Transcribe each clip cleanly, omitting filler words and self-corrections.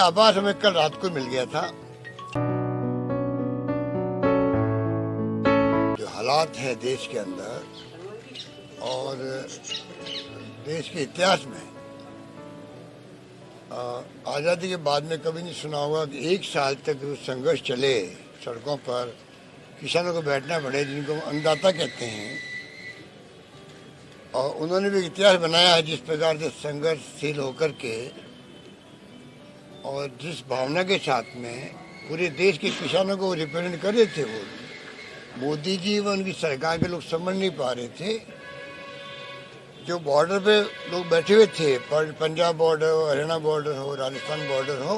आभास हमें कल रात को मिल गया था। जो हालात है देश के अंदर और देश के इतिहास में, आज़ादी के बाद में कभी नहीं सुना होगा कि 1 साल तक संघर्ष चले, सड़कों पर किसानों को बैठना पड़े, जिनको अन्नदाता कहते हैं। और उन्होंने भी इतिहास बनाया है जिस प्रकार से संघर्षशील होकर के और जिस भावना के साथ में पूरे देश के किसानों को रिप्रेजेंट कर रहे थे। वो मोदी जी व उनकी सरकार के लोग समझ नहीं पा रहे थे। जो बॉर्डर पे लोग बैठे हुए थे, पंजाब बॉर्डर हो, हरियाणा बॉर्डर हो, राजस्थान बॉर्डर हो,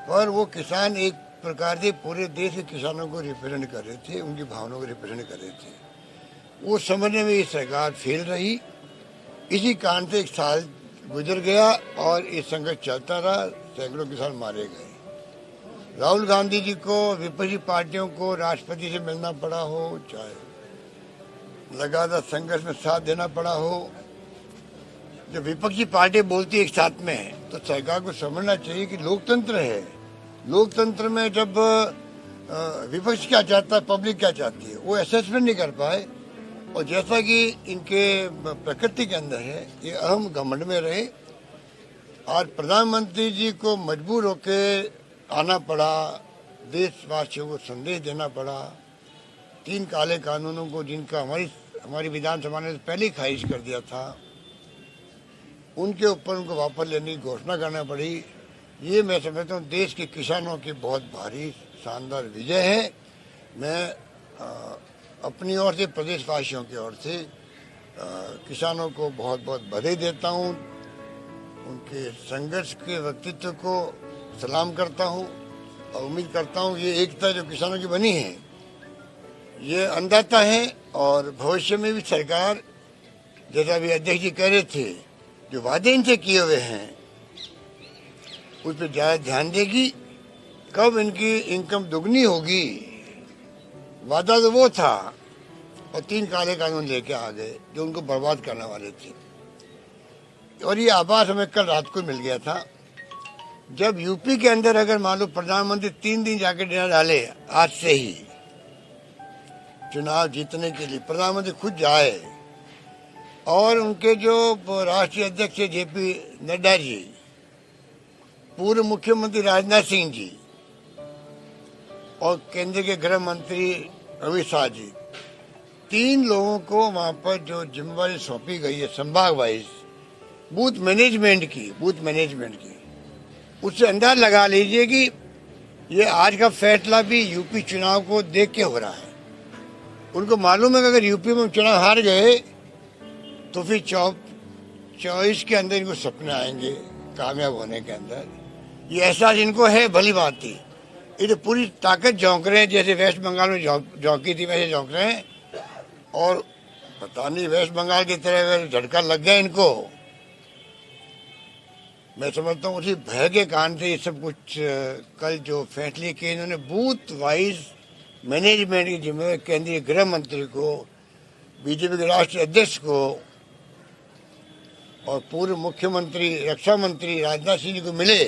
पर वो किसान एक प्रकार से पूरे देश के किसानों को रिप्रेजेंट कर रहे थे, उनकी भावनाओं को रिप्रेजेंट कर रहे थे। वो समझने में ये सरकार फेल रही। इसी कारण से 1 साल गुजर गया और ये संघर्ष चलता रहा, सैकड़ों किसान मारे गए। राहुल गांधी जी को, विपक्षी पार्टियों को राष्ट्रपति से मिलना पड़ा हो, चाहे लगातार संघर्ष में साथ देना पड़ा हो। जब विपक्षी पार्टी बोलती है एक साथ में, तो सरकार को समझना चाहिए कि लोकतंत्र है। लोकतंत्र में जब विपक्ष क्या चाहता है, पब्लिक क्या चाहती है, वो असेसमेंट नहीं कर पाए। और जैसा कि इनके प्रकृति के अंदर है, ये अहम घमंड में रहे और प्रधानमंत्री जी को मजबूर होके आना पड़ा, देशवासियों को संदेश देना पड़ा। 3 काले कानूनों को, जिनका हमारी विधानसभा ने पहले ही खारिज कर दिया था, उनके ऊपर उनको वापस लेने की घोषणा करना पड़ी। ये मैं समझता हूँ देश के किसानों की बहुत भारी शानदार विजय है। मैं अपनी ओर से, प्रदेशवासियों की ओर से किसानों को बहुत बहुत बधाई देता हूँ। उनके संघर्ष के व्यक्तित्व को सलाम करता हूँ और उम्मीद करता हूँ ये एकता जो किसानों की बनी है, ये अन्नदाता है। और भविष्य में भी सरकार, जैसा अभी अध्यक्ष जी कह रहे थे, जो वादे इनसे किए हुए हैं उस पर ज़्यादा ध्यान देगी। कब इनकी इनकम दुगनी होगी, वादा तो वो था, और 3 काले कानून लेके आ गए जो उनको बर्बाद करने वाले थे। और ये आभास हमें कल रात को मिल गया था। जब यूपी के अंदर अगर मान लो प्रधानमंत्री 3 दिन जाके डेरा डाले, आज से ही चुनाव जीतने के लिए प्रधानमंत्री खुद जाए, और उनके जो राष्ट्रीय अध्यक्ष जेपी नड्डा जी, पूर्व मुख्यमंत्री राजनाथ सिंह जी और केंद्र के गृह मंत्री अमित शाह जी, 3 लोगों को वहां पर जो जिम्मेवारी सौंपी गई है संभाग वाइज बूथ मैनेजमेंट की, उससे अंदाज लगा लीजिए कि ये आज का फैसला भी यूपी चुनाव को देख के हो रहा है। उनको मालूम है कि अगर यूपी में चुनाव हार गए तो फिर 24 के अंदर इनको सपने आएंगे कामयाब होने के अंदर। ये एहसास इनको है, भली बात थी। ये तो पूरी ताकत झोंक रहे हैं, जैसे वेस्ट बंगाल में झोंकी थी वैसे झोंक रहे हैं। और पता नहीं वेस्ट बंगाल की तरह झटका लग गया इनको। मैं समझता हूँ उसी भय के कारण से ये सब कुछ कल जो फैसले किए इन्होंने, बूथ वाइज मैनेजमेंट की जिम्मेदारी केंद्रीय गृह मंत्री को, बीजेपी के राष्ट्रीय अध्यक्ष को और पूर्व मुख्यमंत्री रक्षा मंत्री राजनाथ सिंह जी को मिले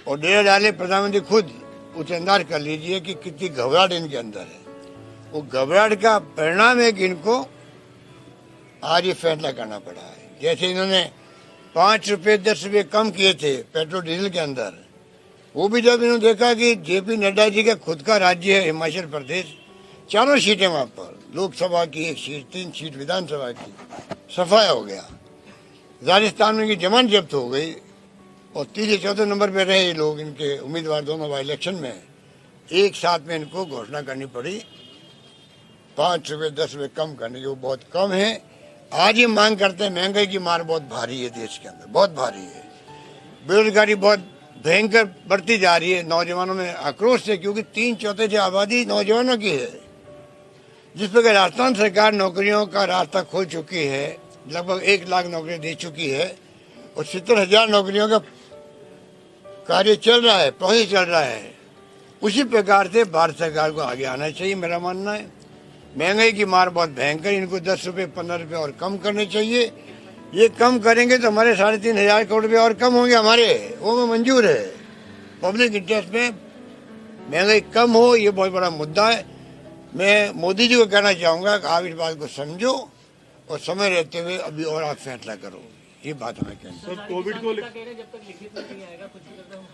और डेरा डाले प्रधानमंत्री खुद। उसे अंदाज कर लीजिए कि कितनी घबराहट इनके अंदर है। वो घबराहट का परिणाम है कि इनको आज ये फैसला करना पड़ा है। जैसे इन्होंने 5 रुपये 10 रुपये कम किए थे पेट्रोल डीजल के अंदर, वो भी जब इन्होंने देखा कि जेपी नड्डा जी का खुद का राज्य है हिमाचल प्रदेश, 4 सीटें वहाँ पर, लोकसभा की 1 सीट, 3 सीट विधानसभा की, सफाया हो गया। राजस्थान में इनकी जमानत जब्त हो गई और 3-4 नंबर पे रहे लोग, इनके उम्मीदवार दोनों बाई इलेक्शन में। एक साथ में इनको घोषणा करनी पड़ी 5 रुपये 10 रुपये कम करने की, वो बहुत कम है। आज ये मांग करते हैं, महंगाई की मार बहुत भारी है देश के अंदर, बहुत भारी है। बेरोजगारी बहुत भयंकर बढ़ती जा रही है, नौजवानों में आक्रोश है, क्योंकि 3/4 से आबादी नौजवानों की है। जिस प्रकार राजस्थान सरकार नौकरियों का रास्ता खोल चुकी है, लगभग 1 लाख नौकरियां दे चुकी है और 70,000 नौकरियों का कार्य चल रहा है, प्रोसेस चल रहा है। उसी प्रकार से भारत सरकार को आगे आना चाहिए, मेरा मानना है। महंगाई की मार बहुत भयंकर, इनको 10 रुपये 15 रुपये और कम करने चाहिए। ये कम करेंगे तो हमारे 3,500 करोड़ रुपये और कम होंगे हमारे, वो में मंजूर है। पब्लिक इंटरेस्ट में महंगाई कम हो, ये बहुत बड़ा मुद्दा है। मैं मोदी जी को कहना चाहूँगा कि आप इस बात को समझो और समय रहते हुए अभी और आप फैसला करो। ये बात हमें कहनी है। कोविड को जब तक लिखित में नहीं आएगा कुछ भी करना